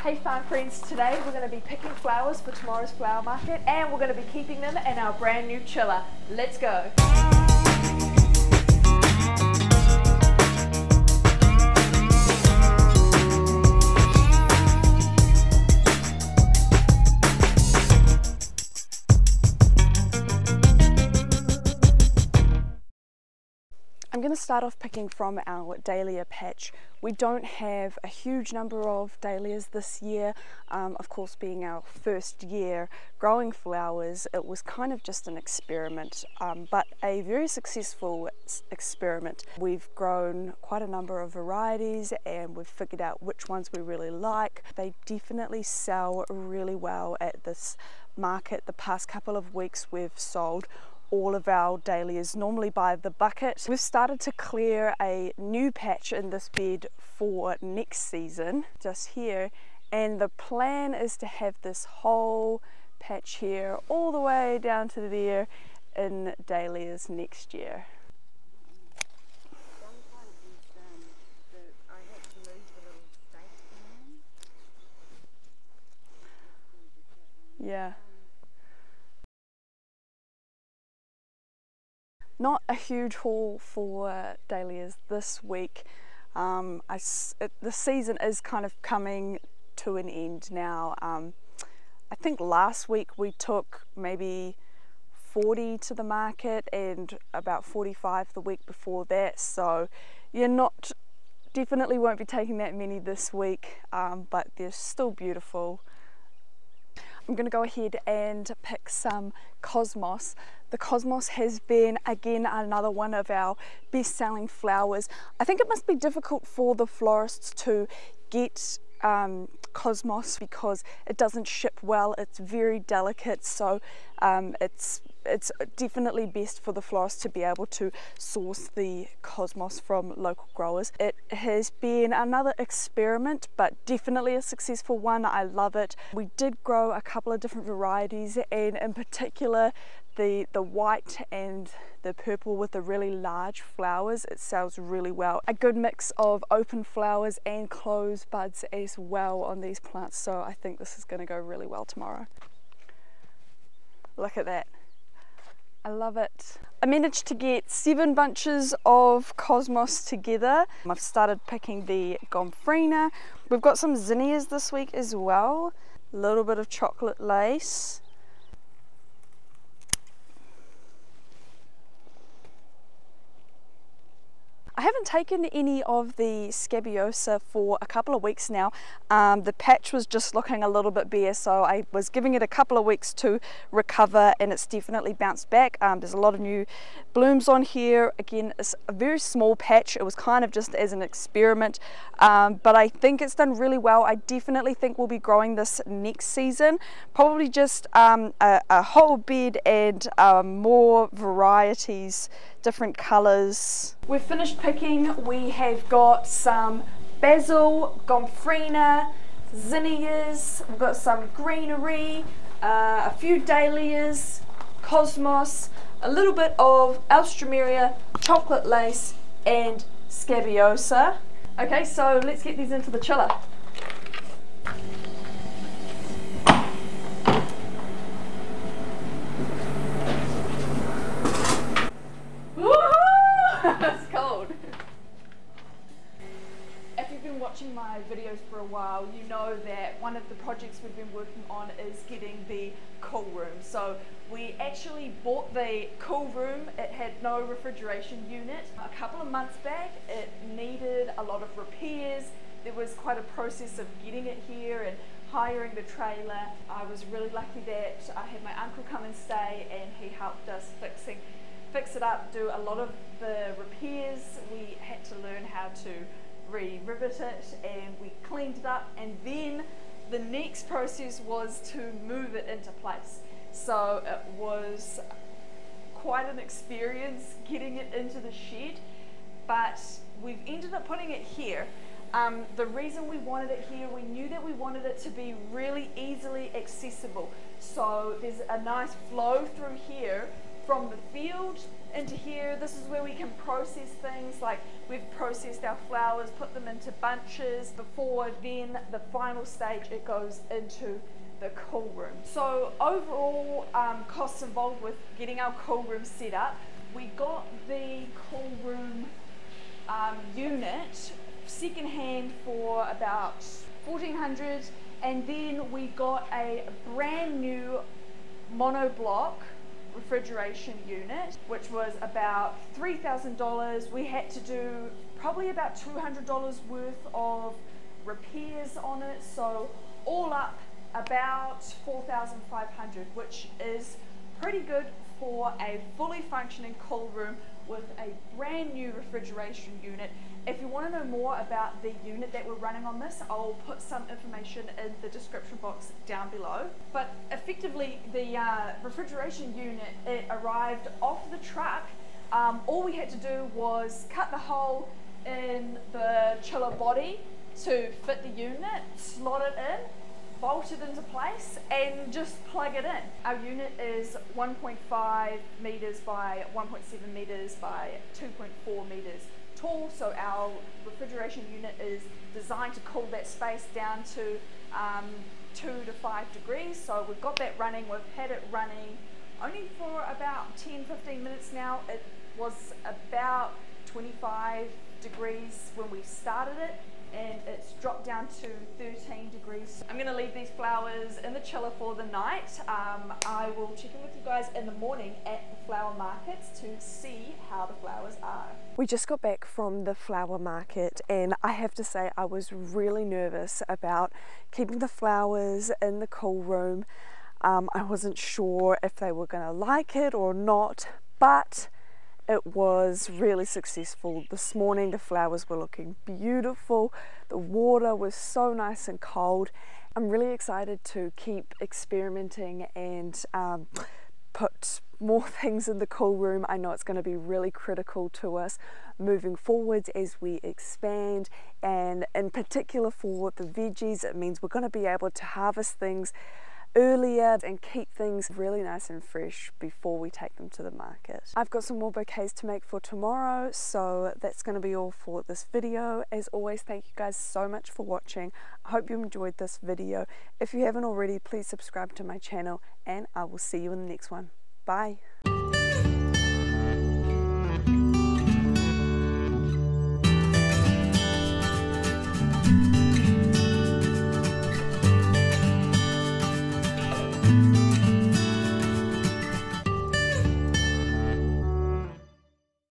Hey farm friends, today we're going to be picking flowers for tomorrow's flower market and we're going to be keeping them in our brand new chiller. Let's go! I'm going to start off picking from our dahlia patch. We don't have a huge number of dahlias this year. Of course, being our first year growing flowers, it was kind of just an experiment, but a very successful experiment. We've grown quite a number of varieties and we've figured out which ones we really like. They definitely sell really well at this market. The past couple of weeks we've sold all of our dahlias, normally by the bucket. We've started to clear a new patch in this bed for next season, just here, and the plan is to have this whole patch here all the way down to there in dahlias next year. Yeah. Not a huge haul for dahlias this week. The season is kind of coming to an end now. I think last week we took maybe 40 to the market and about 45 the week before that, so you're definitely won't be taking that many this week, but they're still beautiful. I'm going to go ahead and pick some cosmos. The cosmos has been, again, another one of our best-selling flowers. I think it must be difficult for the florists to get cosmos because it doesn't ship well. It's very delicate, so it's definitely best for the florist to be able to source the cosmos from local growers. It has been another experiment, but definitely a successful one. I love it. We did grow a couple of different varieties, and in particular the white and the purple with the really large flowers. It sells really well. A good mix of open flowers and closed buds as well on these plants, so I think this is going to go really well tomorrow. Look at that. I love it. I managed to get 7 bunches of cosmos together. I've started picking the gomphrena. We've got some zinnias this week as well. A little bit of chocolate lace. I haven't taken any of the scabiosa for a couple of weeks now. The patch was just looking a little bit bare, so I was giving it a couple of weeks to recover, and it's definitely bounced back. There's a lot of new blooms on here. Again, it's a very small patch. It was kind of just as an experiment, but I think it's done really well. I definitely think we'll be growing this next season. Probably just a whole bed and more varieties, different colours. We've finished picking. We have got some basil, gomphrena, zinnias, we've got some greenery, a few dahlias, cosmos, a little bit of alstroemeria, chocolate lace and scabiosa. Okay, so let's get these into the chiller. It's cold. If you've been watching my videos for a while, you know that one of the projects we've been working on is getting the cool room. So we actually bought the cool room. It had no refrigeration unit. A couple of months back, it needed a lot of repairs. There was quite a process of getting it here and hiring the trailer. I was really lucky that I had my uncle come and stay, and he helped us fix it up, do a lot of the repairs. We had to learn how to re-rivet it, and we cleaned it up, and then the next process was to move it into place. So it was quite an experience getting it into the shed, but we've ended up putting it here. The reason we wanted it here, we knew that we wanted it to be really easily accessible. So there's a nice flow through here from the field into here. This is where we can process things, like we've processed our flowers, put them into bunches before then the final stage it goes into the cool room. So overall costs involved with getting our cool room set up. We got the cool room unit secondhand for about $1,400, and then we got a brand new monoblock refrigeration unit, which was about $3,000. We had to do probably about $200 worth of repairs on it, so all up about $4,500, which is pretty good for a fully functioning cool room with a brand new refrigeration unit. If you want to know more about the unit that we're running on this, I'll put some information in the description box down below. But effectively, the refrigeration unit, it arrived off the truck. All we had to do was cut the hole in the chiller body to fit the unit, slot it in, bolt it into place, and just plug it in. Our unit is 1.5 meters by 1.7 meters by 2.4 meters tall, so our refrigeration unit is designed to cool that space down to 2 to 5 degrees. So we've got that running. We've had it running only for about 10-15 minutes now. It was about 25 degrees when we started it, and it's dropped down to 13 degrees. I'm going to leave these flowers in the chiller for the night. I will check in with you guys in the morning at the flower markets to see how the flowers are. We just got back from the flower market, and I have to say I was really nervous about keeping the flowers in the cool room. I wasn't sure if they were going to like it or not, but it was really successful. This morning the flowers were looking beautiful. The water was so nice and cold. I'm really excited to keep experimenting and put more things in the cool room. I know it's going to be really critical to us moving forwards as we expand, and in particular for the veggies, it means we're going to be able to harvest things earlier and keep things really nice and fresh before we take them to the market. I've got some more bouquets to make for tomorrow, so that's going to be all for this video. As always, thank you guys so much for watching. I hope you enjoyed this video. If you haven't already, please subscribe to my channel, and I will see you in the next one. Bye.